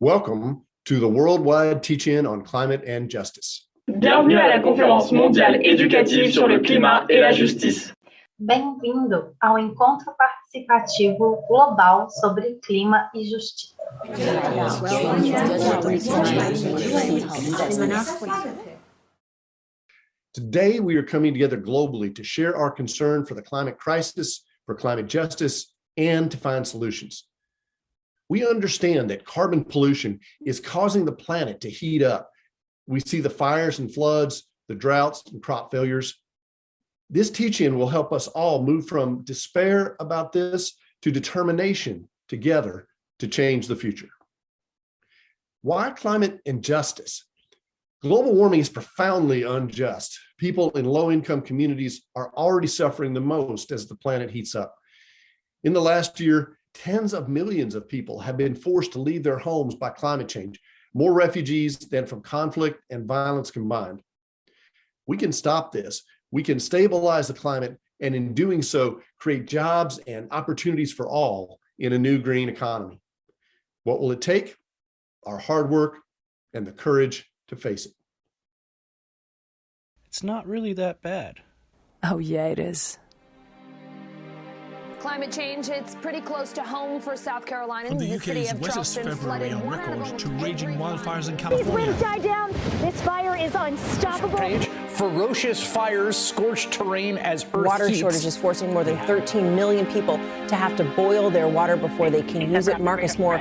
Welcome to the worldwide teach-in on climate and justice. Bienvenue à la conférence mondiale éducative sur le climat et la justice. Bem-vindo ao encontro participativo global sobre clima e justiça. Today, we are coming together globally to share our concern for the climate crisis, for climate justice, and to find solutions. We understand that carbon pollution is causing the planet to heat up. We see the fires and floods, the droughts and crop failures. This teach-in will help us all move from despair about this to determination together to change the future. Why climate and justice? Global warming is profoundly unjust. People in low-income communities are already suffering the most as the planet heats up. In the last year, tens of millions of people have been forced to leave their homes by climate change, more refugees than from conflict and violence combined. We can stop this. We can stabilize the climate, and in doing so, create jobs and opportunities for all in a new green economy. What will it take? Our hard work and the courage to face it. It's not really that bad. Oh, yeah, it is. Climate change, it's pretty close to home for South Carolina. From the UK's wettest February on record to raging wildfires in California. These winds die down. This fire is unstoppable. Ferocious fires scorch terrain as Earth Water heats. shortages forcing more than 13 million people to have to boil their water before they can use it. Marcus Moore.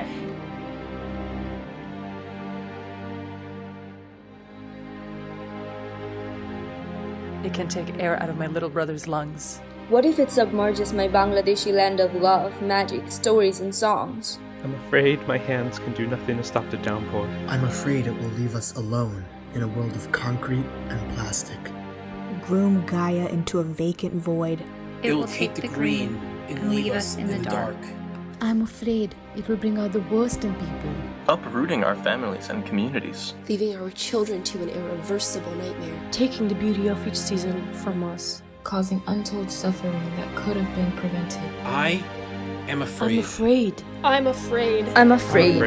It can take air out of my little brother's lungs. What if it submerges my Bangladeshi land of love, magic, stories, and songs? I'm afraid my hands can do nothing to stop the downpour. I'm afraid it will leave us alone in a world of concrete and plastic. Groom Gaia into a vacant void. It will take the green and leave us in the dark. I'm afraid it will bring out the worst in people. Uprooting our families and communities. Leaving our children to an irreversible nightmare. Taking the beauty of each season from us. Causing untold suffering that could have been prevented. I am afraid. I'm afraid. I'm afraid. I'm afraid.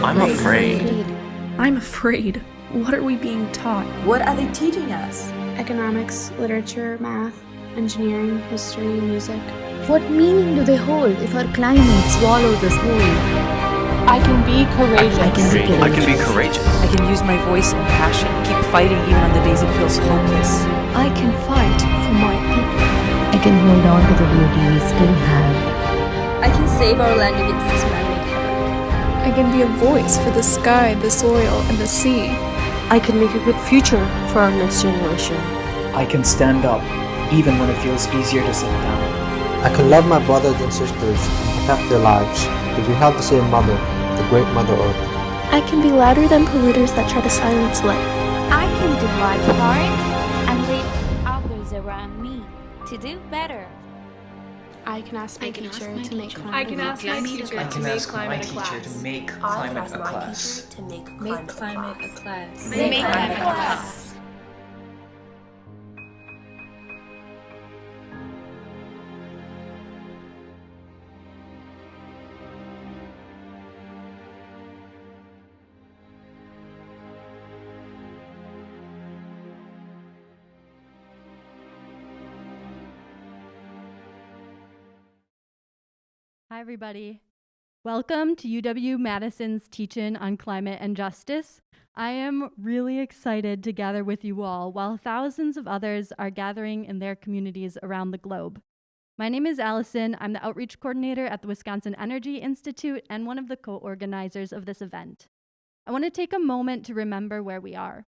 I'm afraid. I'm afraid. What are we being taught? What are they teaching us? Economics, literature, math, engineering, history, music. What meaning do they hold if our climate swallows us whole? I can be courageous. I can be courageous. I can use my voice and passion, keep fighting even on the days it feels hopeless. I can fight for my people. I can hold on to the beauty we still have. I can save our land against this man-made havoc. I can be a voice for the sky, the soil, and the sea. I can make a good future for our next generation. I can stand up, even when it feels easier to sit down. I can love my brothers and sisters and protect their lives, because we have the same mother, the great Mother Earth. I can be louder than polluters that try to silence life. I can do my part and lead others around me to do better. I can ask my teacher to make climate. I can ask my teacher to make climate a class. Make climate a class. To make climate a class. Make climate a class. Hi, everybody. Welcome to UW-Madison's Teach-In on Climate and Justice. I am really excited to gather with you all while thousands of others are gathering in their communities around the globe. My name is Allison. I'm the Outreach Coordinator at the Wisconsin Energy Institute and one of the co-organizers of this event. I want to take a moment to remember where we are.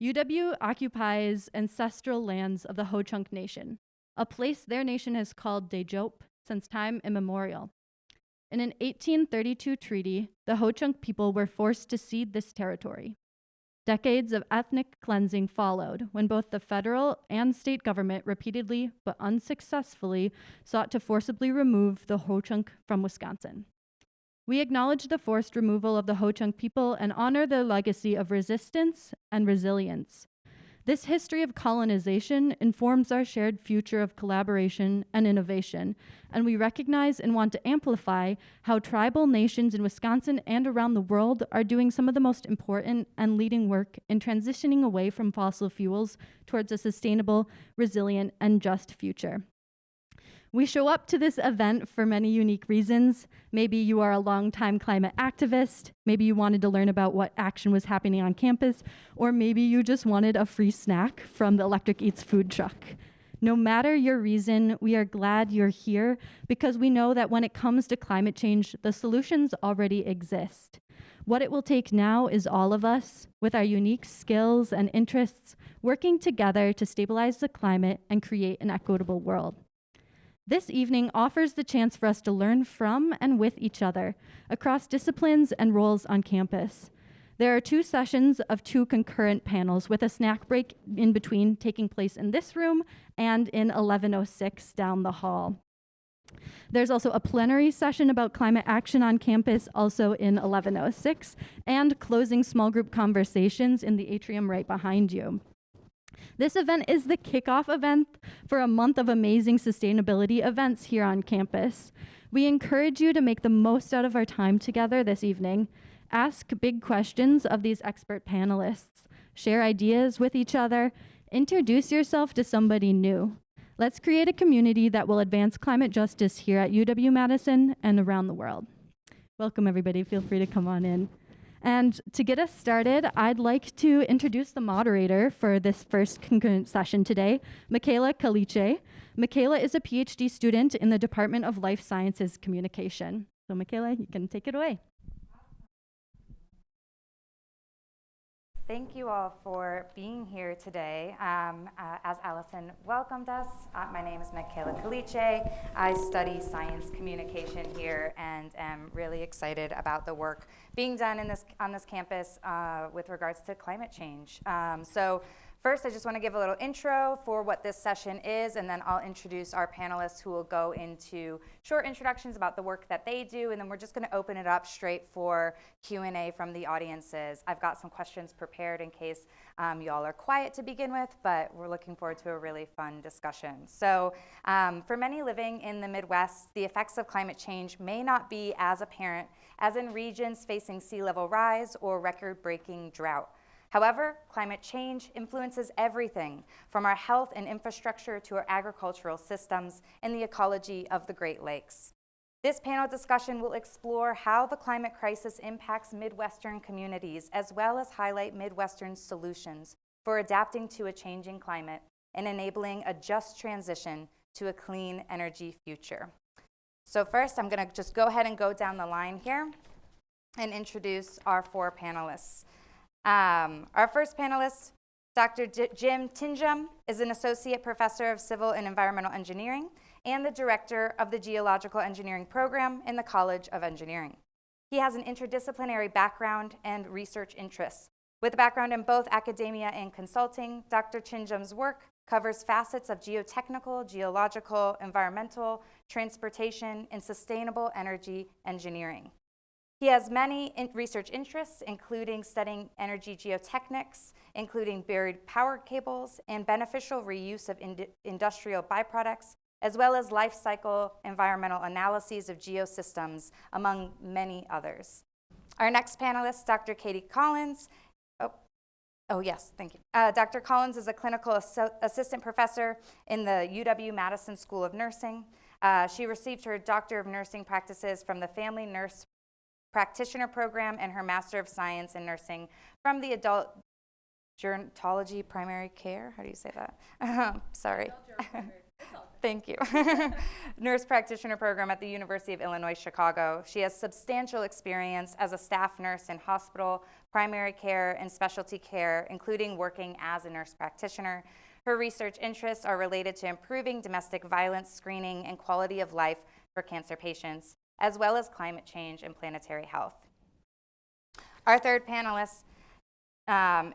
UW occupies ancestral lands of the Ho-Chunk Nation, a place their nation has called Dejop since time immemorial. In an 1832 treaty, the Ho-Chunk people were forced to cede this territory. Decades of ethnic cleansing followed when both the federal and state government repeatedly but unsuccessfully sought to forcibly remove the Ho-Chunk from Wisconsin. We acknowledge the forced removal of the Ho-Chunk people and honor their legacy of resistance and resilience. This history of colonization informs our shared future of collaboration and innovation, and we recognize and want to amplify how tribal nations in Wisconsin and around the world are doing some of the most important and leading work in transitioning away from fossil fuels towards a sustainable, resilient, and just future. We show up to this event for many unique reasons. Maybe you are a longtime climate activist, maybe you wanted to learn about what action was happening on campus, or maybe you just wanted a free snack from the Electric Eats food truck. No matter your reason, we are glad you're here because we know that when it comes to climate change, the solutions already exist. What it will take now is all of us, with our unique skills and interests, working together to stabilize the climate and create an equitable world. This evening offers the chance for us to learn from and with each other across disciplines and roles on campus. There are 2 sessions of 2 concurrent panels with a snack break in between taking place in this room and in 1106 down the hall. There's also a plenary session about climate action on campus, also in 1106, and closing small group conversations in the atrium right behind you. This event is the kickoff event for a month of amazing sustainability events here on campus. We encourage you to make the most out of our time together this evening. Ask big questions of these expert panelists. Share ideas with each other. Introduce yourself to somebody new. Let's create a community that will advance climate justice here at UW-Madison and around the world. Welcome, everybody. Feel free to come on in. And to get us started, I'd like to introduce the moderator for this first concurrent session today, Mikhaila Calice. Mikhaila is a PhD student in the Department of Life Sciences Communication. So Mikhaila, you can take it away. Thank you all for being here today. As Allison welcomed us, my name is Mikhaila Calice. I study science communication here and am really excited about the work being done on this campus with regards to climate change. So first, I just want to give a little intro for what this session is, and then I'll introduce our panelists who will go into short introductions about the work that they do, and then we're just going to open it up straight for Q&A from the audiences. I've got some questions prepared in case y'all are quiet to begin with, but we're looking forward to a really fun discussion. So for many living in the Midwest, the effects of climate change may not be as apparent as in regions facing sea level rise or record-breaking drought. However, climate change influences everything from our health and infrastructure to our agricultural systems and the ecology of the Great Lakes. This panel discussion will explore how the climate crisis impacts Midwestern communities, as well as highlight Midwestern solutions for adapting to a changing climate and enabling a just transition to a clean energy future. So first, I'm going to just go ahead and go down the line here and introduce our 4 panelists. Our first panelist, Dr. Jim Tinjum, is an associate professor of civil and environmental engineering and the director of the Geological Engineering program in the College of Engineering. He has an interdisciplinary background and research interests. With a background in both academia and consulting, Dr. Tinjum's work covers facets of geotechnical, geological, environmental, transportation, and sustainable energy engineering. He has many research interests, including studying energy geotechnics, including buried power cables and beneficial reuse of industrial byproducts, as well as life cycle environmental analyses of geosystems, among many others. Our next panelist, Dr. Katie Collins. Yes, thank you. Dr. Collins is a clinical assistant professor in the UW-Madison School of Nursing. She received her Doctor of Nursing practices from the Family Nurse Practitioner program and her Master of Science in Nursing from the Adult Gerontology Primary Care. How do you say that? Sorry. Thank you. Nurse Practitioner program at the University of Illinois, Chicago. She has substantial experience as a staff nurse in hospital, primary care, and specialty care, including working as a nurse practitioner. Her research interests are related to improving domestic violence screening and quality of life for cancer patients, as well as climate change and planetary health. Our third panelist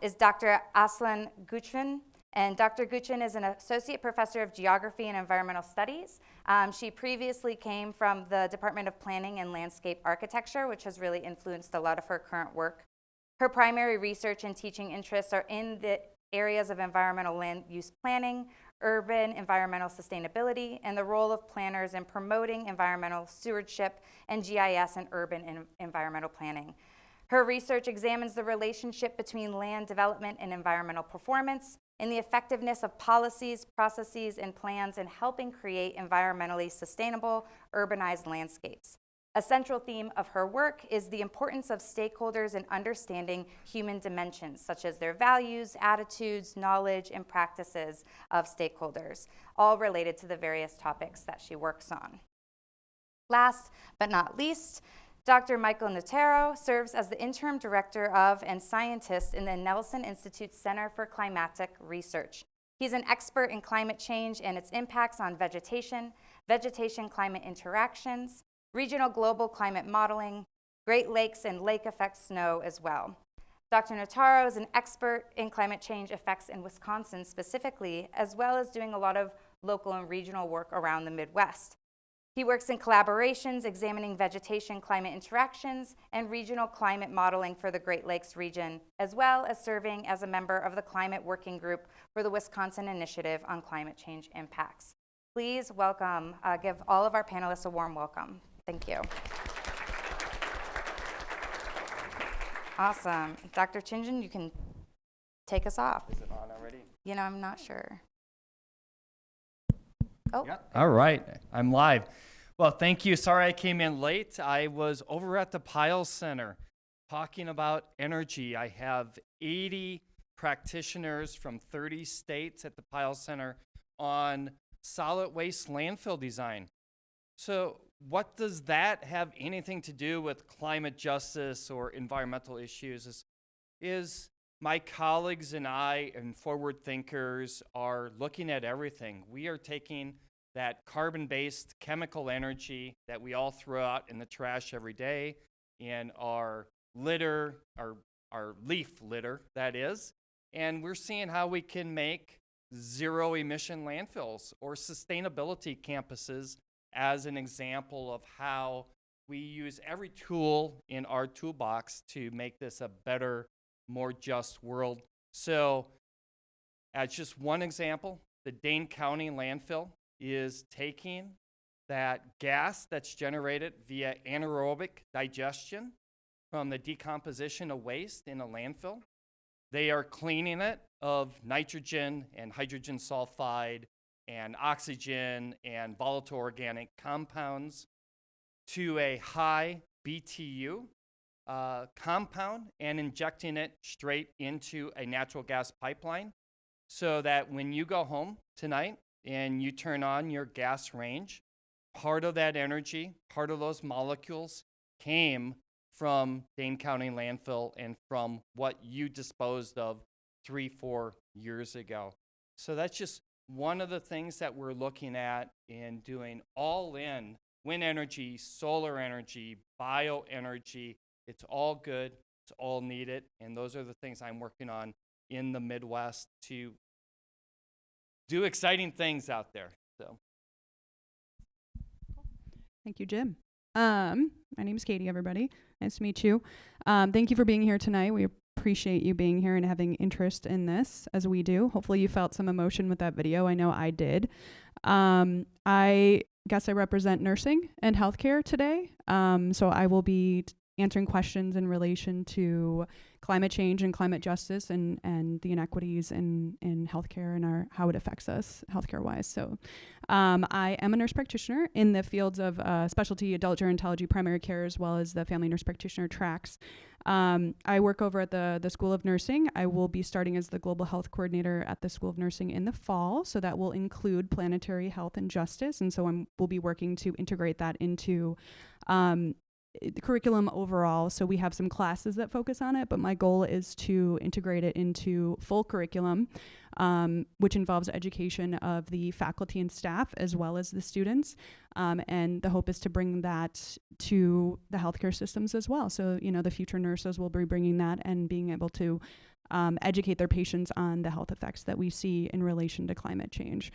is Dr. Asligül Göçmen, and Dr. Göçmen is an associate professor of geography and environmental studies. She previously came from the Department of Planning and Landscape Architecture, which has really influenced a lot of her current work. Her primary research and teaching interests are in the areas of environmental land use planning, urban environmental sustainability, and the role of planners in promoting environmental stewardship and GIS and urban environmental planning. Her research examines the relationship between land development and environmental performance and the effectiveness of policies, processes, and plans in helping create environmentally sustainable urbanized landscapes. A central theme of her work is the importance of stakeholders in understanding human dimensions, such as their values, attitudes, knowledge, and practices of stakeholders, all related to the various topics that she works on. Last but not least, Dr. Michael Notaro serves as the interim director of and scientist in the Nelson Institute Center for Climatic Research. He's an expert in climate change and its impacts on vegetation, vegetation-climate interactions, regional global climate modeling, Great Lakes and lake effect snow as well. Dr. Notaro is an expert in climate change effects in Wisconsin specifically, as well as doing a lot of local and regional work around the Midwest. He works in collaborations examining vegetation climate interactions and regional climate modeling for the Great Lakes region, as well as serving as a member of the Climate Working Group for the Wisconsin Initiative on Climate Change Impacts. Please welcome, give all of our panelists a warm welcome. Thank you. Awesome. Dr. Tinjum, you can take us off. Is it on already? You know, I'm not sure. Oh. Yep. All right, I'm live. Well, thank you. Sorry I came in late. I was over at the Pyle Center talking about energy. I have 80 practitioners from 30 states at the Pyle Center on solid waste landfill design. So what does that have anything to do with climate justice or environmental issues? Is my colleagues and I and forward thinkers are looking at everything. We are taking that carbon-based chemical energy that we all throw out in the trash every day in our litter, our leaf litter, that is, and we're seeing how we can make zero emission landfills or sustainability campuses as an example of how we use every tool in our toolbox to make this a better, more just world. So as just one example, the Dane County landfill is taking that gas that's generated via anaerobic digestion from the decomposition of waste in a landfill. They are cleaning it of nitrogen and hydrogen sulfide and oxygen and volatile organic compounds to a high BTU compound and injecting it straight into a natural gas pipeline so that when you go home tonight and you turn on your gas range, part of that energy, part of those molecules came from Dane County landfill and from what you disposed of 3-4 years ago. So that's just one of the things that we're looking at in doing all in wind energy, solar energy, bioenergy. It's all good, it's all needed, and those are the things I'm working on in the Midwest to do exciting things out there. So, thank you, Jim. My name is Katie, everybody. Nice to meet you. Thank you for being here tonight. We appreciate you being here and having interest in this, as we do. Hopefully you felt some emotion with that video. I know I did. I guess I represent nursing and healthcare today. So I will be answering questions in relation to climate change and climate justice and the inequities in healthcare and how it affects us healthcare-wise. So I am a nurse practitioner in the fields of specialty adult gerontology, primary care, as well as the family nurse practitioner tracks. I work over at the School of Nursing. I will be starting as the Global Health Coordinator at the School of Nursing in the fall, so that will include planetary health and justice, and so we'll be working to integrate that into the curriculum overall. So we have some classes that focus on it, but my goal is to integrate it into full curriculum, which involves education of the faculty and staff as well as the students. And the hope is to bring that to the healthcare systems as well. So, you know, the future nurses will be bringing that and being able to educate their patients on the health effects that we see in relation to climate change.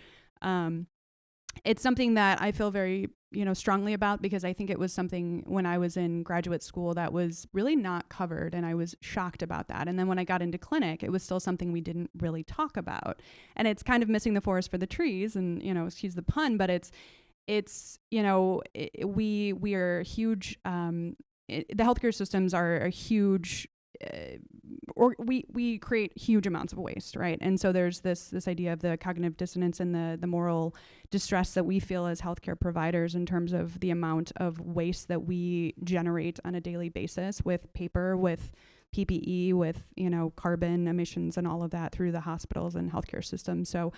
it's something that I feel very, strongly about, because I think it was something when I was in graduate school that was really not covered, and I was shocked about that. And then when I got into clinic, it was still something we didn't really talk about. And it's kind of missing the forest for the trees, and, excuse the pun, but we are huge, the healthcare systems are a huge, or we create huge amounts of waste, right? And so there's this idea of the cognitive dissonance and the moral distress that we feel as healthcare providers in terms of the amount of waste that we generate on a daily basis with paper, with PPE, with carbon emissions and all of that through the hospitals and healthcare systems. So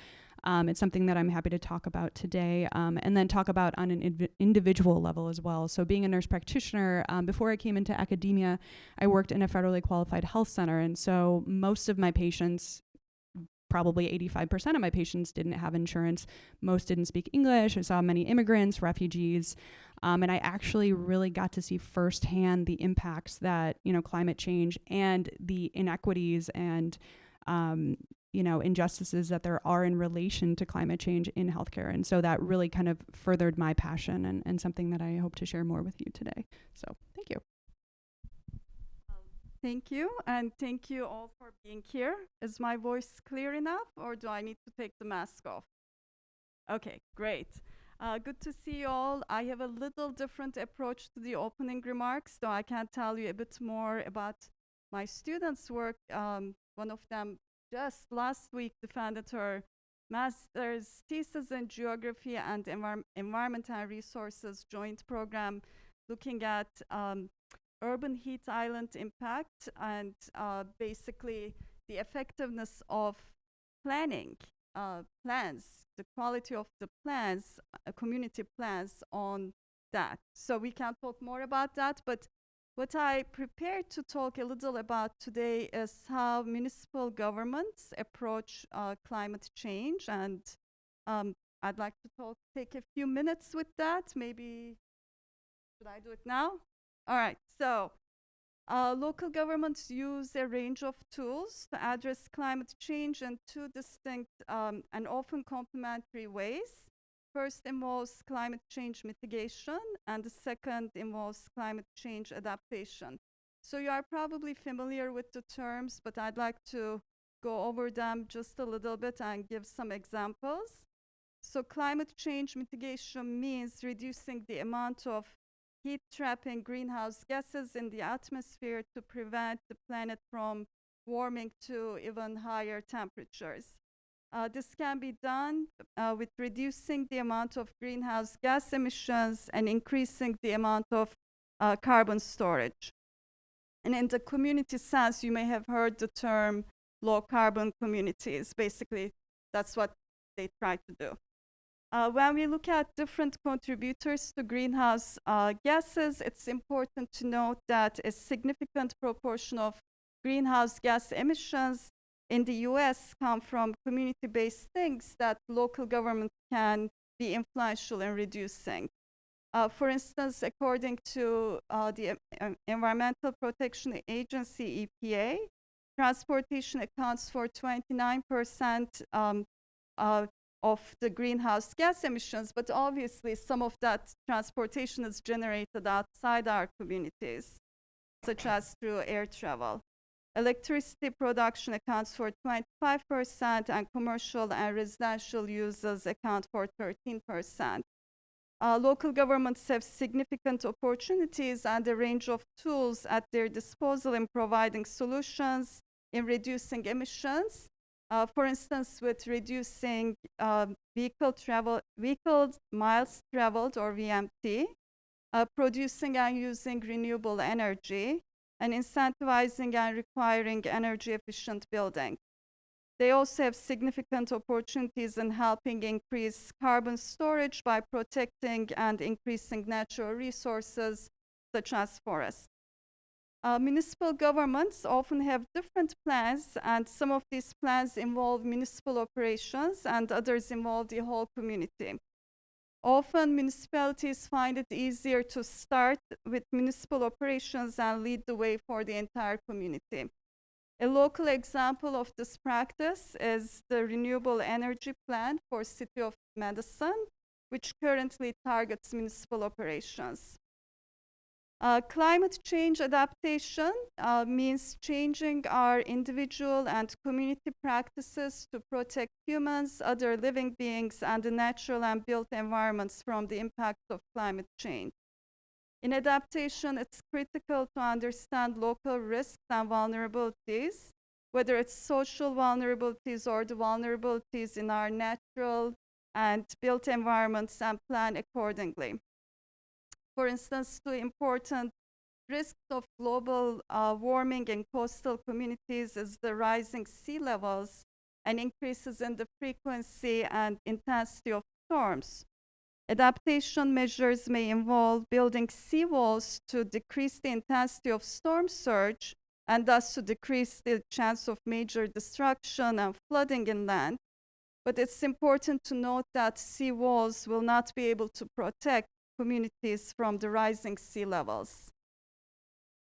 it's something that I'm happy to talk about today, and then talk about on an individual level as well. So being a nurse practitioner, before I came into academia, I worked in a federally qualified health center. And so most of my patients, probably 85% of my patients, didn't have insurance. Most didn't speak English. I saw many immigrants, refugees, and I actually really got to see firsthand the impacts that, climate change and the inequities and injustices that there are in relation to climate change in healthcare. And so that really kind of furthered my passion and something that I hope to share more with you today. So thank you. Thank you, and thank you all for being here. Is my voice clear enough, or do I need to take the mask off? Okay, great. Good to see you all. I have a little different approach to the opening remarks, so I can tell you a bit more about my students' work. One of them just last week defended her master's thesis in geography and environment and resources joint program, looking at urban heat island impact and basically the effectiveness of planning plans, the quality of the plans, community plans on that. So we can talk more about that, but what I prepared to talk a little about today is how municipal governments approach climate change, and I'd like to take a few minutes with that. Maybe, should I do it now? All right, so local governments use a range of tools to address climate change in two distinct and often complementary ways. First involves climate change mitigation, and the second involves climate change adaptation. So you are probably familiar with the terms, but I'd like to go over them just a little bit and give some examples. So climate change mitigation means reducing the amount of heat-trapping greenhouse gases in the atmosphere to prevent the planet from warming to even higher temperatures. This can be done with reducing the amount of greenhouse gas emissions and increasing the amount of carbon storage. And in the community sense, you may have heard the term low-carbon communities. Basically, that's what they try to do. When we look at different contributors to greenhouse gases, it's important to note that a significant proportion of greenhouse gas emissions in the US come from community-based things that local government can be influential in reducing. For instance, according to the Environmental Protection Agency, EPA, transportation accounts for 29% of the greenhouse gas emissions, but obviously some of that transportation is generated outside our communities, such as through air travel. Electricity production accounts for 25%, and commercial and residential uses account for 13%. Local governments have significant opportunities and a range of tools at their disposal in providing solutions in reducing emissions. For instance, with reducing vehicle miles traveled, or VMT, producing and using renewable energy, and incentivizing and requiring energy efficient building. They also have significant opportunities in helping increase carbon storage by protecting and increasing natural resources such as forests. Municipal governments often have different plans, and some of these plans involve municipal operations and others involve the whole community. Often municipalities find it easier to start with municipal operations and lead the way for the entire community. A local example of this practice is the renewable energy plan for City of Madison, which currently targets municipal operations. Climate change adaptation means changing our individual and community practices to protect humans, other living beings, and the natural and built environments from the impact of climate change. In adaptation, it's critical to understand local risks and vulnerabilities, whether it's social vulnerabilities or the vulnerabilities in our natural and built environments, and plan accordingly. For instance, two important risks of global warming in coastal communities is the rising sea levels and increases in the frequency and intensity of storms. Adaptation measures may involve building seawalls to decrease the intensity of storm surge and thus to decrease the chance of major destruction and flooding inland. But it's important to note that seawalls will not be able to protect communities from the rising sea levels.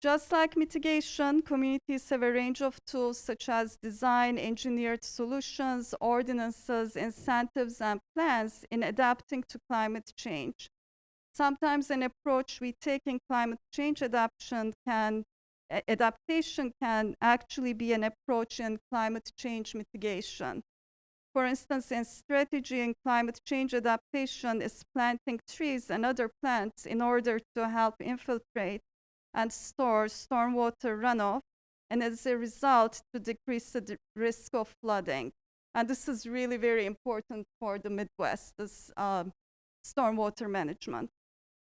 Just like mitigation, communities have a range of tools such as design, engineered solutions, ordinances, incentives, and plans in adapting to climate change. Sometimes an approach we take in climate change adaptation can actually be an approach in climate change mitigation. For instance, in strategy in climate change adaptation is planting trees and other plants in order to help infiltrate and store stormwater runoff, and as a result to decrease the risk of flooding. And this is really very important for the Midwest, this stormwater management.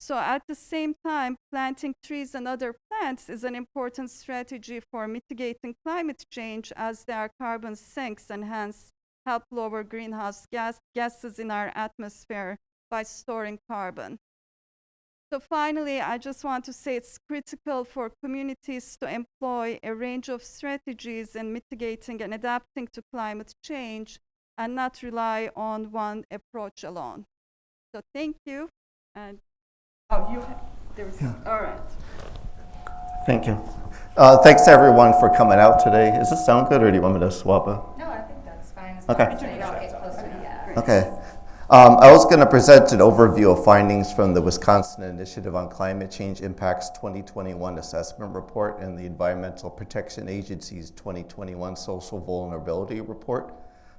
So at the same time, planting trees and other plants is an important strategy for mitigating climate change, as they are carbon sinks and hence help lower greenhouse gases in our atmosphere by storing carbon. So finally, I just want to say it's critical for communities to employ a range of strategies in mitigating and adapting to climate change and not rely on one approach alone. So thank you. And all right. Thank you. Thanks everyone for coming out today. Does this sound good, or do you want me to swap it? No, I think that's fine. As Okay. long as you all get closer to that. Okay. I was going to present an overview of findings from the Wisconsin Initiative on Climate Change Impacts 2021 Assessment Report and the Environmental Protection Agency's 2021 Social Vulnerability Report.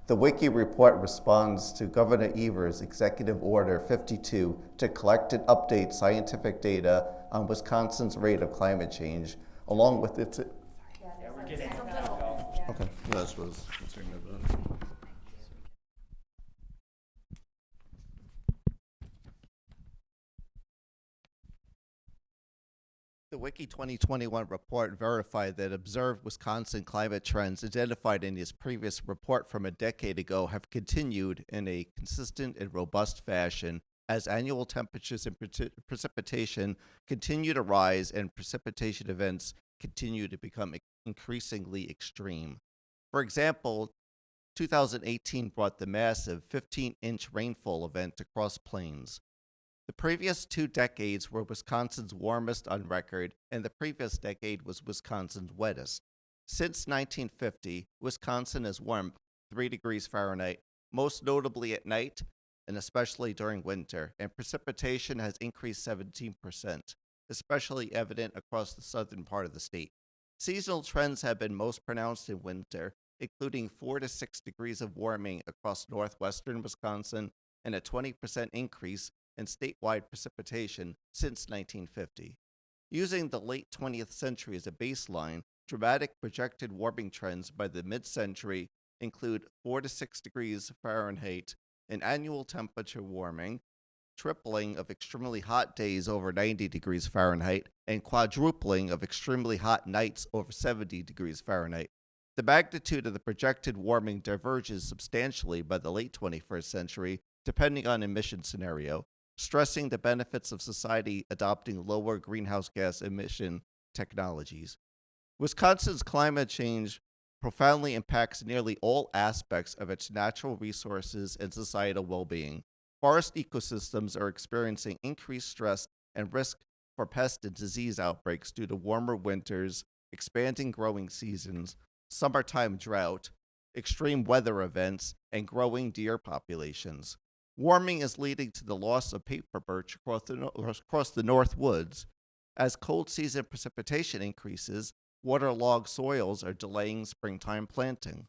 The Wiki report responds to Governor Evers' Executive Order 52 to collect and update scientific data on Wisconsin's rate of climate change, along with its... We're getting Okay, that was concerned about. The Wiki 2021 report verified that observed Wisconsin climate trends identified in its previous report from a decade ago have continued in a consistent and robust fashion as annual temperatures and precipitation continue to rise and precipitation events continue to become increasingly extreme. For example, 2018 brought the massive 15-inch rainfall event across plains. The previous 2 decades were Wisconsin's warmest on record, and the previous decade was Wisconsin's wettest. Since 1950, Wisconsin has warmed 3 degrees Fahrenheit, most notably at night and especially during winter, and precipitation has increased 17%, especially evident across the southern part of the state. Seasonal trends have been most pronounced in winter, including 4 to 6 degrees of warming across northwestern Wisconsin and a 20% increase in statewide precipitation since 1950. Using the late 20th century as a baseline, dramatic projected warming trends by the mid-century include 4 to 6 degrees Fahrenheit in annual temperature warming, tripling of extremely hot days over 90 degrees Fahrenheit, and quadrupling of extremely hot nights over 70 degrees Fahrenheit. The magnitude of the projected warming diverges substantially by the late 21st century, depending on emission scenario, stressing the benefits of society adopting lower greenhouse gas emission technologies. Wisconsin's climate change profoundly impacts nearly all aspects of its natural resources and societal well-being. Forest ecosystems are experiencing increased stress and risk for pest and disease outbreaks due to warmer winters, expanding growing seasons, summertime drought, extreme weather events, and growing deer populations. Warming is leading to the loss of paper birch across the North Woods. As cold season precipitation increases, waterlogged soils are delaying springtime planting.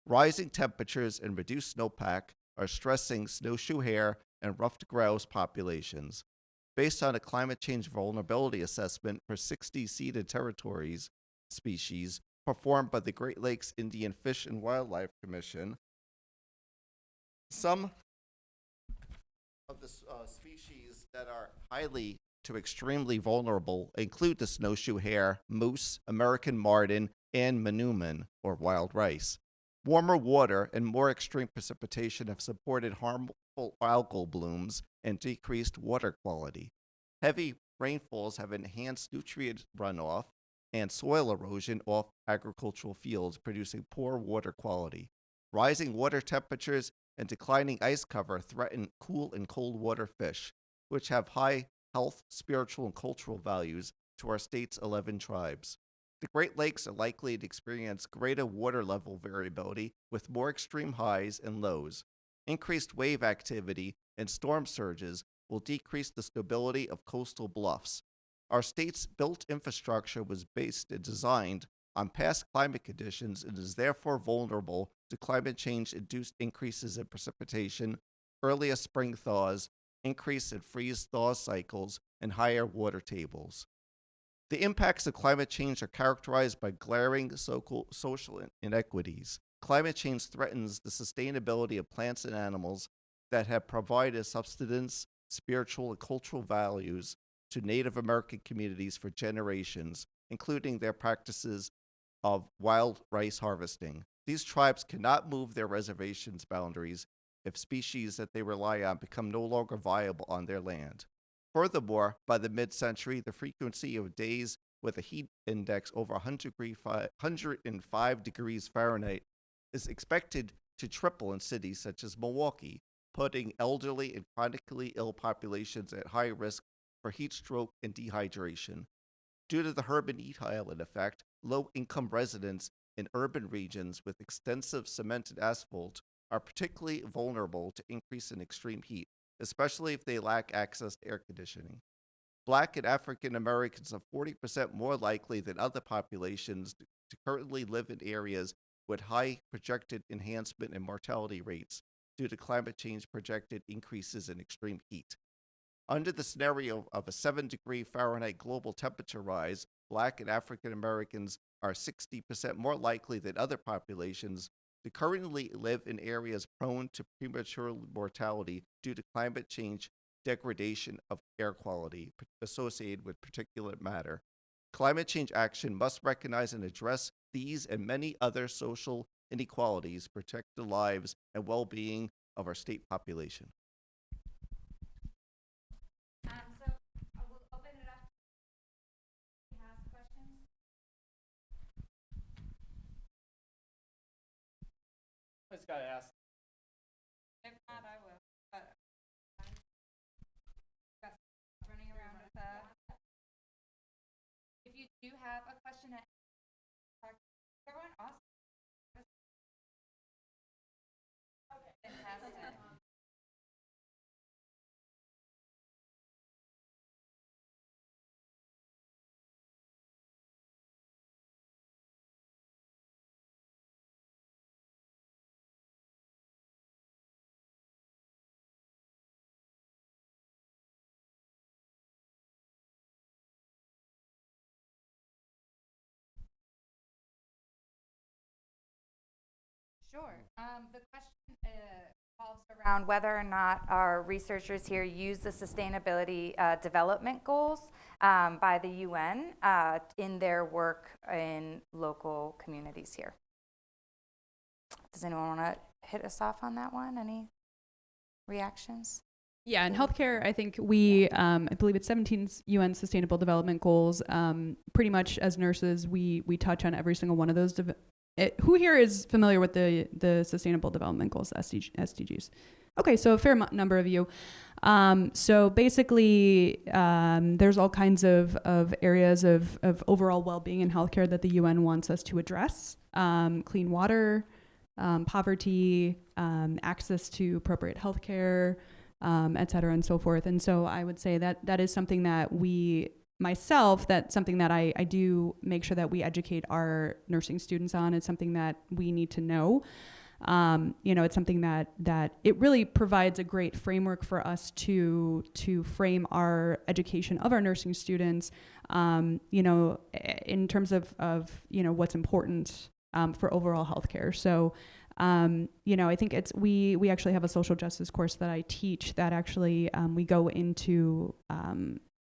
Rising temperatures and reduced snowpack are stressing snowshoe hare and ruffed grouse populations. Based on a climate change vulnerability assessment for 60 seeded territories species performed by the Great Lakes Indian Fish and Wildlife Commission, some of the species that are highly to extremely vulnerable include the snowshoe hare, moose, American marten, and manumin, or wild rice. Warmer water and more extreme precipitation have supported harmful algal blooms and decreased water quality. Heavy rainfalls have enhanced nutrient runoff and soil erosion off agricultural fields, producing poor water quality. Rising water temperatures and declining ice cover threaten cool and cold water fish, which have high health, spiritual, and cultural values to our state's 11 tribes. The Great Lakes are likely to experience greater water level variability with more extreme highs and lows. Increased wave activity and storm surges will decrease the stability of coastal bluffs. Our state's built infrastructure was based and designed on past climate conditions and is therefore vulnerable to climate change-induced increases in precipitation, earlier spring thaws, increase in freeze-thaw cycles, and higher water tables. The impacts of climate change are characterized by glaring social inequities. Climate change threatens the sustainability of plants and animals that have provided subsistence, spiritual, and cultural values to Native American communities for generations, including their practices of wild rice harvesting. These tribes cannot move their reservations boundaries if species that they rely on become no longer viable on their land. Furthermore, by the mid-century, the frequency of days with a heat index over 105 degrees Fahrenheit is expected to triple in cities such as Milwaukee, putting elderly and chronically ill populations at high risk for heat stroke and dehydration. Due to the Herman Eat Island effect, low-income residents in urban regions with extensive cemented asphalt are particularly vulnerable to increase in extreme heat, especially if they lack access to air conditioning. Black and African Americans are 40% more likely than other populations to currently live in areas with high projected enhancement and mortality rates due to climate change projected increases in extreme heat. Under the scenario of a 7-degree Fahrenheit global temperature rise, Black and African Americans are 60% more likely than other populations to currently live in areas prone to premature mortality due to climate change degradation of air quality associated with particulate matter. Climate change action must recognize and address these and many other social inequalities, protect the lives and well-being of our state population. So we'll open it up. Has questions? I just gotta ask. If not, I will. But running around with if you do have a question at everyone, awesome. Okay. Fantastic. Sure. The question revolves around whether or not our researchers here use the Sustainability Development Goals by the UN in their work in local communities here. Does anyone want to hit us off on that one? Any reactions? Yeah, in healthcare, I think we, I believe it's 17 UN Sustainable Development Goals. Pretty much as nurses, we touch on every single one of those. Who here is familiar with the Sustainable Development Goals, SDGs? Okay, so a fair number of you. So basically, there's all kinds of areas of overall well-being in healthcare that the UN wants us to address. Clean water, poverty, access to appropriate healthcare, et cetera, and so forth. And so I would say that that is something that that's something that I do make sure that we educate our nursing students on. It's something that we need to know. It's something that it really provides a great framework for us to frame our education of our nursing students, in terms of what's important for overall healthcare. So, I think we actually have a social justice course that I teach that actually we go into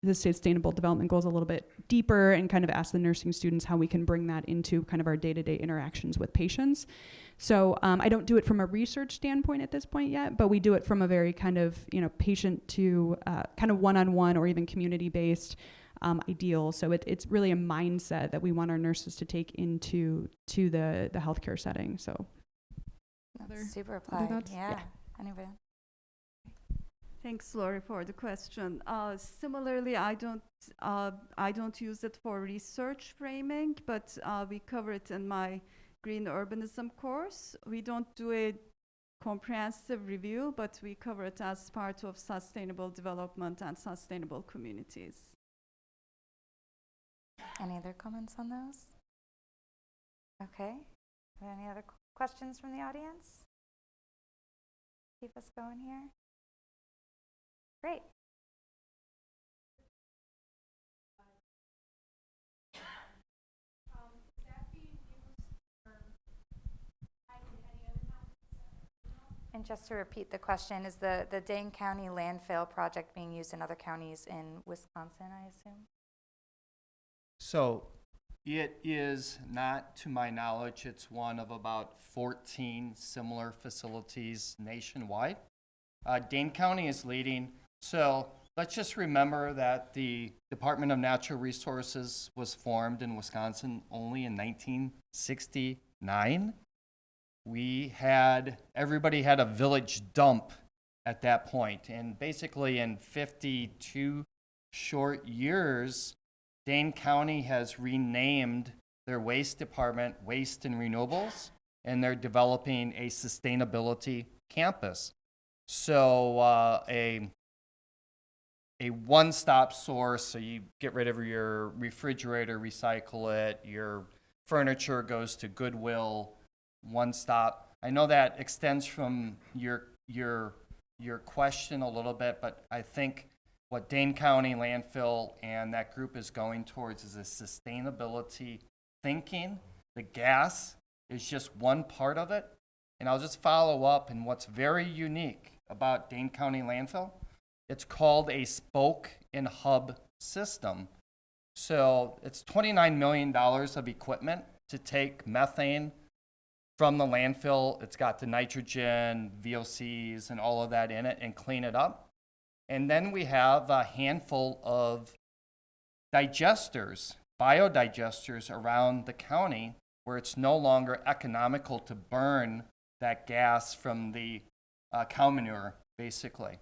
the sustainable development goals a little bit deeper and kind of ask the nursing students how we can bring that into kind of our day-to-day interactions with patients. So I don't do it from a research standpoint at this point yet, but we do it from a very kind of, patient to kind of one-on-one or even community-based ideal. So it's really a mindset that we want our nurses to take into the healthcare setting. So that's super applied. Yeah. Anybody? Thanks, Lori, for the question. Similarly, I don't use it for research framing, but we cover it in my green urbanism course. We don't do a comprehensive review, but we cover it as part of sustainable development and sustainable communities. Any other comments on those? Okay. Are there any other questions from the audience? Keep us going here. Great. And just to repeat the question, is the Dane County landfill project being used in other counties in Wisconsin, I assume? So it is not, to my knowledge, it's one of about 14 similar facilities nationwide. Dane County is leading. So let's just remember that the Department of Natural Resources was formed in Wisconsin only in 1969. Everybody had a village dump at that point. And basically in 52 short years, Dane County has renamed their waste department Waste and Renewables, and they're developing a sustainability campus. So a one-stop source, so you get rid of your refrigerator, recycle it, your furniture goes to Goodwill, one stop. I know that extends from your question a little bit, but I think what Dane County Landfill and that group is going towards is a sustainability thinking. The gas is just one part of it. And I'll just follow up, and what's very unique about Dane County Landfill, it's called a spoke and hub system. So it's $29 million of equipment to take methane from the landfill. It's got the nitrogen, VOCs, and all of that in it, and clean it up. And then we have a handful of digesters, biodigesters around the county where it's no longer economical to burn that gas from the cow manure, basically.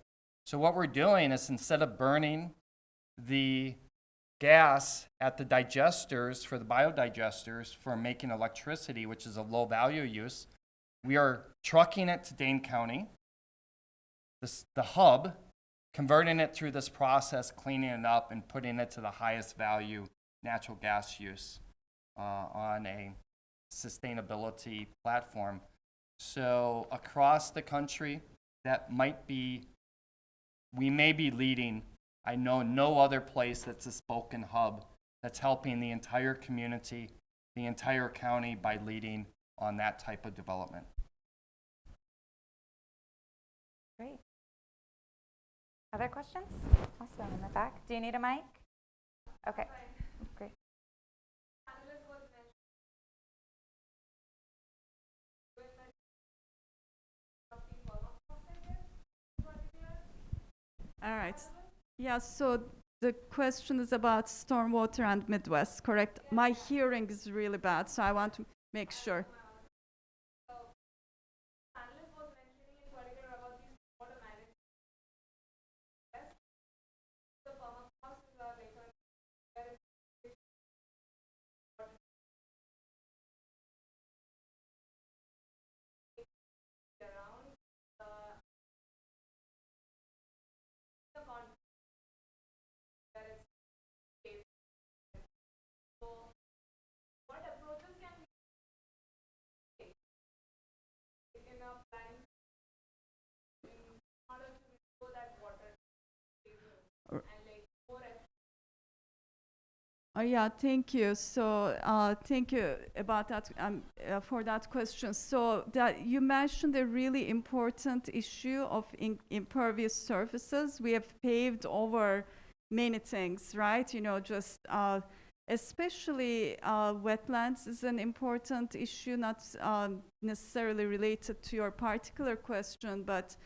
So what we're doing is, instead of burning the gas at the digesters, for the biodigesters, for making electricity, which is a low value use, we are trucking it to Dane County, the hub, converting it through this process, cleaning it up, and putting it to the highest value natural gas use on a sustainability platform. So across the country, we may be leading. I know no other place that's a spoken hub that's helping the entire community, the entire county, by leading on that type of development. Great. Other questions? Awesome, in the back. Do you need a mic? Okay, great. All right. Yeah, so the question is about stormwater and Midwest, correct? My hearing is really bad, so I want to make sure. Yeah, thank you. So, thank you about that for that question. So, that you mentioned a really important issue of impervious surfaces. We have paved over many things, right? You know, just especially wetlands is an important issue, not necessarily related to your particular question, but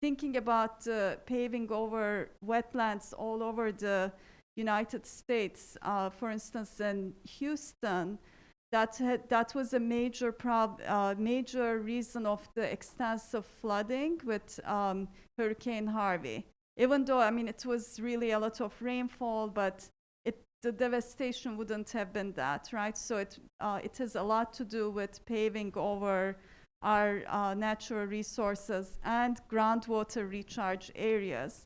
thinking about paving over wetlands all over the United States, for instance, in Houston, that was a major major reason of the extensive flooding with Hurricane Harvey. Even though, I mean, it was really a lot of rainfall, but the devastation wouldn't have been that, right? So it has a lot to do with paving over our natural resources and groundwater recharge areas.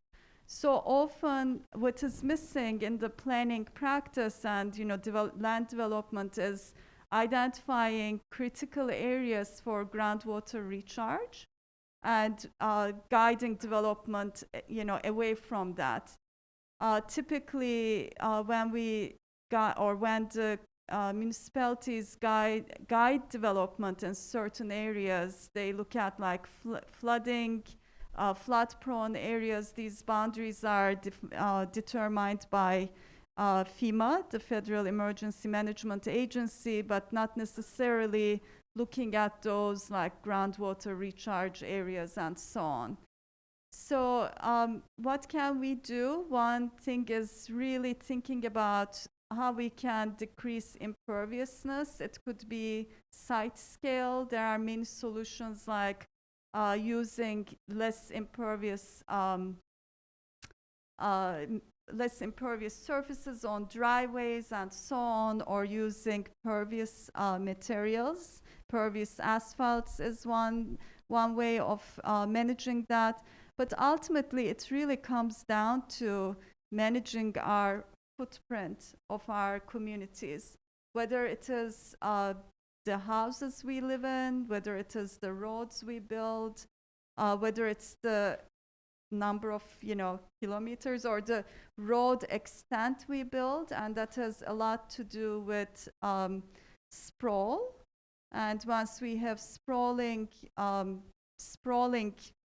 So often what is missing in the planning practice and land development is identifying critical areas for groundwater recharge and guiding development away from that. Typically when the municipalities guide development in certain areas, they look at like flooding, flood-prone areas. These boundaries are determined by FEMA, the Federal Emergency Management Agency, but not necessarily looking at those like groundwater recharge areas and so on. So what can we do? One thing is really thinking about how we can decrease imperviousness. It could be site scale. There are many solutions like using less impervious surfaces on driveways and so on, or using pervious materials. Pervious asphalts is one way of managing that. But ultimately, it really comes down to managing our footprint of our communities, whether it is the houses we live in, whether it is the roads we build, whether it's the number of kilometers or the road extent we build, and that has a lot to do with sprawl. And once we have sprawling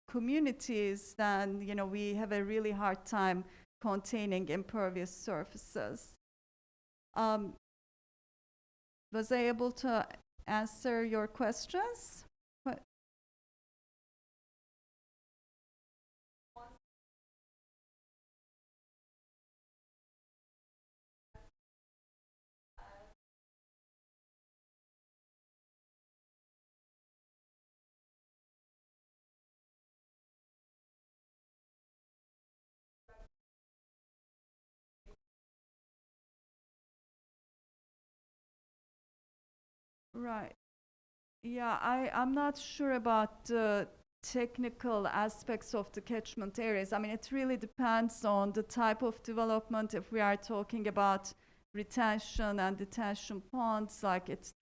communities, then we have a really hard time containing impervious surfaces. Was I able to answer your questions? Right. Yeah, I'm not sure about the technical aspects of the catchment areas. I mean, it really depends on the type of development. If we are talking about retention and detention ponds, like it's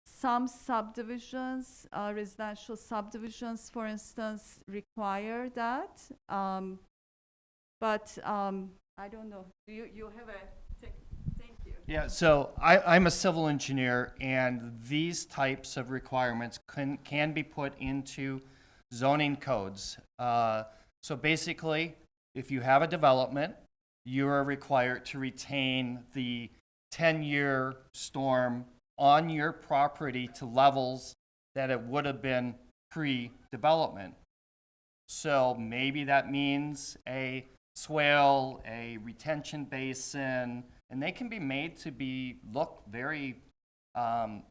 some subdivisions, residential subdivisions, for instance, require that. But I don't know. Do you have a thank you. Yeah, so I'm a civil engineer, and these types of requirements can be put into zoning codes. So basically, if you have a development, you are required to retain the 10-year storm on your property to levels that it would have been pre-development. So maybe that means a swale, a retention basin, and they can be made to look very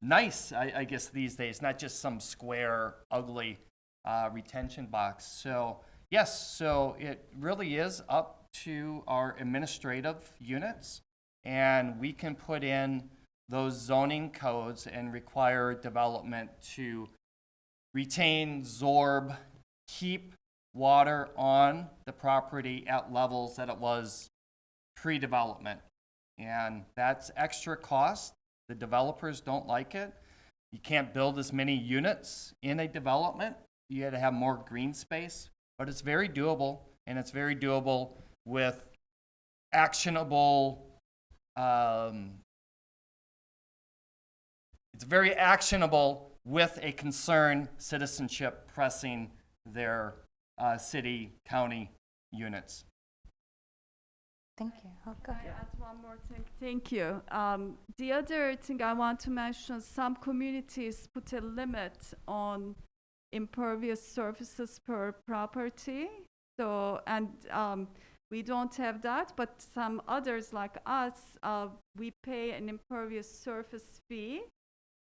nice, I guess, these days, not just some square, ugly retention box. So yes, so it really is up to our administrative units, and we can put in those zoning codes and require development to retain, absorb, keep water on the property at levels that it was pre-development. And that's extra cost. The developers don't like it. You can't build as many units in a development. You had to have more green space, but it's very doable, and it's very doable with actionable it's very actionable with a concerned citizenship pressing their city, county units. Thank you. Oh, go ahead. Add one more thing. Thank you. The other thing I want to mention, some communities put a limit on impervious surfaces per property. So, and we don't have that, but some others like us, we pay an impervious surface fee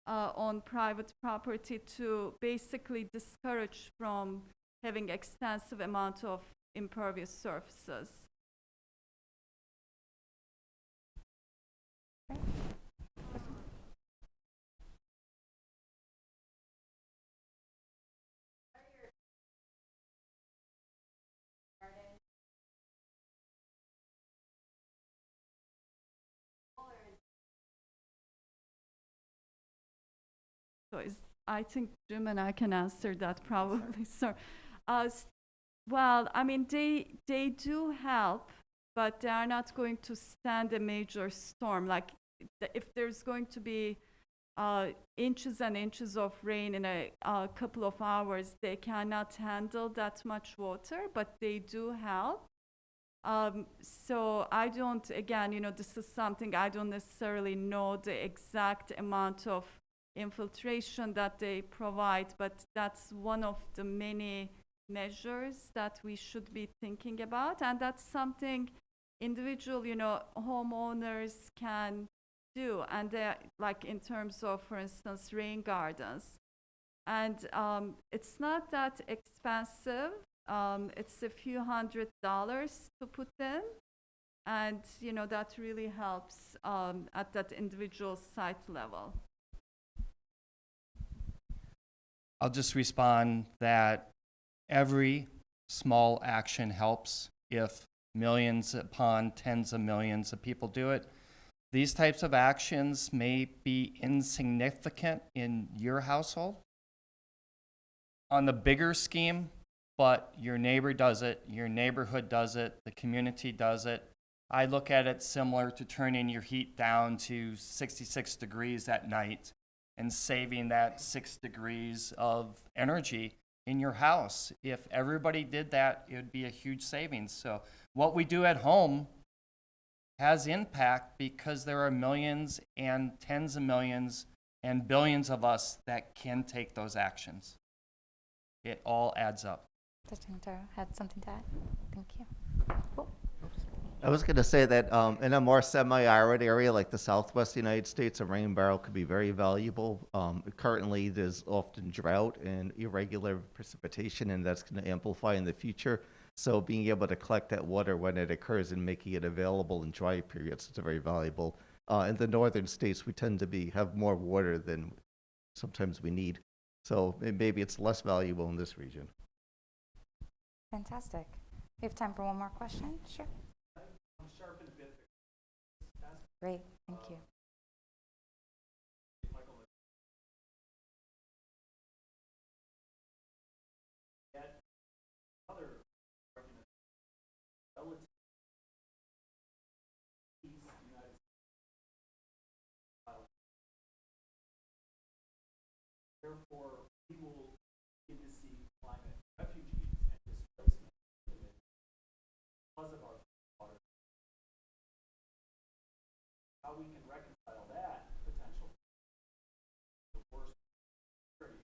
on private property to basically discourage from having extensive amount of impervious surfaces. So I think Jim and I can answer that probably, sir. Well, I mean, they do help, but they are not going to stand a major storm. Like if there's going to be inches and inches of rain in a couple of hours, they cannot handle that much water, but they do help. So I don't, again, this is something I don't necessarily know the exact amount of infiltration that they provide, but that's one of the many measures that we should be thinking about, and that's something individual, homeowners can do, and they're like in terms of, for instance, rain gardens, and it's not that expensive. It's a few $100s to put in, and that really helps at that individual site level. I'll just respond that every small action helps if millions upon tens of millions of people do it. These types of actions may be insignificant in your household on the bigger scheme, but your neighbor does it, your neighborhood does it, the community does it. I look at it similar to turning your heat down to 66 degrees at night and saving that 6 degrees of energy in your house. If everybody did that, it would be a huge savings. So what we do at home has impact because there are millions and tens of millions and billions of us that can take those actions. It all adds up. President Duro had something to add. Thank you. Cool. I was going to say that in a more semi-arid area like the Southwest United States, a rain barrel could be very valuable. Currently, there's often drought and irregular precipitation, and that's going to amplify in the future. So being able to collect that water when it occurs and making it available in dry periods is very valuable. In the northern states, we tend to have more water than sometimes we need. So maybe it's less valuable in this region. Fantastic. We have time for one more question. Sure. Great, thank you. Therefore, we will begin to see climate refugees and displacement because of our water. How we can reconcile that potential the worst security.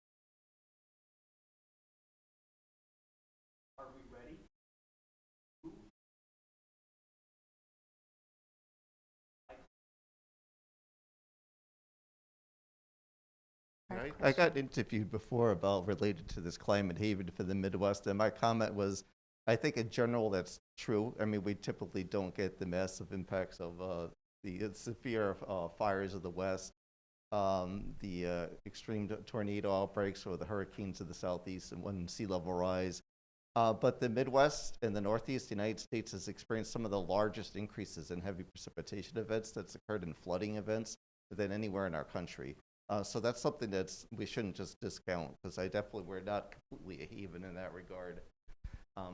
Are we ready? I got interviewed before about related to this climate haven for the Midwest, and my comment was, I think in general that's true. I mean, we typically don't get the massive impacts of the severe fires of the West, the extreme tornado outbreaks or the hurricanes of the Southeast and when sea level rise. But the Midwest and the Northeast United States has experienced some of the largest increases in heavy precipitation events that's occurred in flooding events than anywhere in our country. So that's something we shouldn't just discount, because we're not completely a haven in that regard.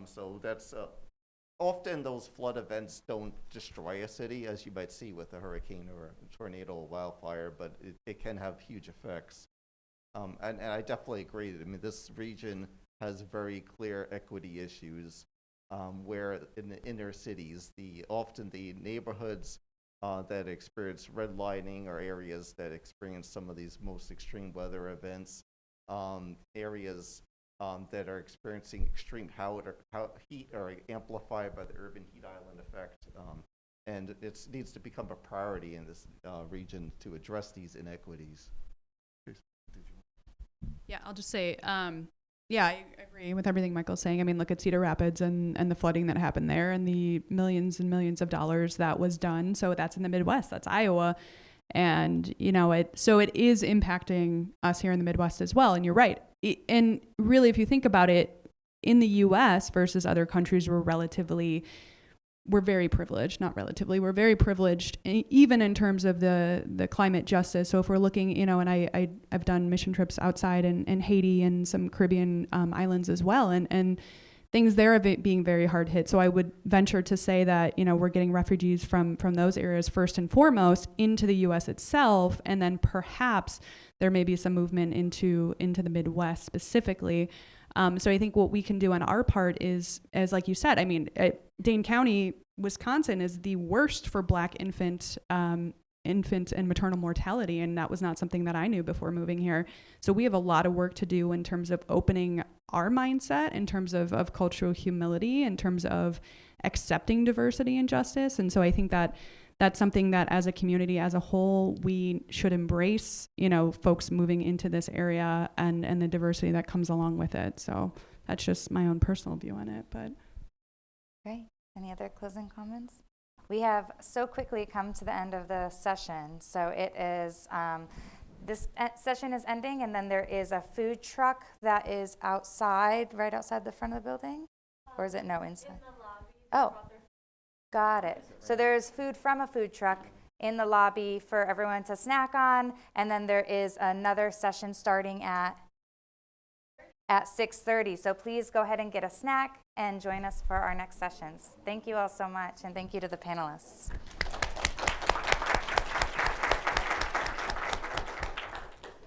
So that's often those flood events don't destroy a city, as you might see with a hurricane or a tornado or wildfire, but it can have huge effects. And I definitely agree. I mean, this region has very clear equity issues, where in the inner cities, often the neighborhoods that experience redlining are areas that experience some of these most extreme weather events, areas that are experiencing extreme heat are amplified by the urban heat island effect. And it needs to become a priority in this region to address these inequities. Yeah, I'll just say, yeah, I agree with everything Michael's saying. I mean, look at Cedar Rapids and the flooding that happened there and the millions and millions of dollars that was done. So that's in the Midwest, that's Iowa. And, you know, so it is impacting us here in the Midwest as well. And you're right. And really, if you think about it, in the US versus other countries, we're very privileged, not relatively, we're very privileged, even in terms of the climate justice. So if we're looking, you know, and I've done mission trips outside in Haiti and some Caribbean islands as well, and things there of it being very hard hit. So I would venture to say that, you know, we're getting refugees from those areas first and foremost into the US itself, and then perhaps there may be some movement into the Midwest specifically. So I think what we can do on our part is, as like you said, I mean, Dane County, Wisconsin is the worst for Black infant and maternal mortality, and that was not something that I knew before moving here. So we have a lot of work to do in terms of opening our mindset, in terms of cultural humility, in terms of accepting diversity and justice. And so I think that that's something that as a community as a whole, we should embrace, you know, folks moving into this area and the diversity that comes along with it. So that's just my own personal view on it. But great. Any other closing comments? We have so quickly come to the end of the session. So it is, this session is ending, and then there is a food truck that is outside, right outside the front of the building? Or is it no, inside? In the lobby. Oh. Got it. So there's food from a food truck in the lobby for everyone to snack on, and then there is another session starting at 6:30. So please go ahead and get a snack and join us for our next sessions. Thank you all so much, and thank you to the panelists.